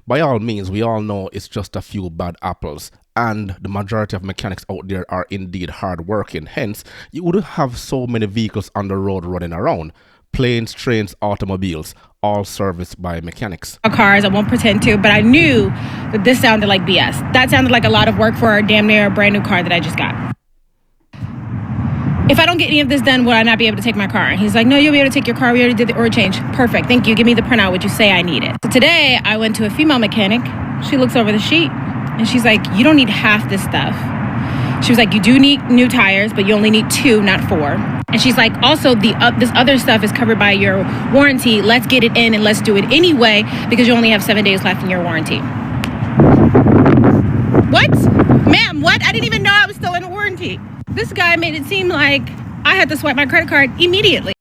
by all means, we all know it's just a few bad apples. And the majority of mechanics out there are indeed hardworking. Hence, you wouldn't have so many vehicles on the road running around. Planes, trains, automobiles, all serviced by mechanics. Cars, I won't pretend to, but I knew that this sounded like BS. That sounded like a lot of work for a damn near brand new car that I just got. If I don't get any of this done, will I not be able to take my car? And he's like, no, you'll be able to take your car. We already did the oil change. Perfect. Thank you. Give me the printout. What you say I need it. So today I went to a female mechanic. She looks over the sheet and she's like, you don't need half this stuff. She was like, you do need new tires, but you only need 2, not 4. And she's like, also, this other stuff is covered by your warranty. Let's get it in and let's do it anyway because you only have 7 days left in your warranty. What? Ma'am, what? I didn't even know I was still in a warranty. This guy made it seem like I had to swipe my credit card immediately.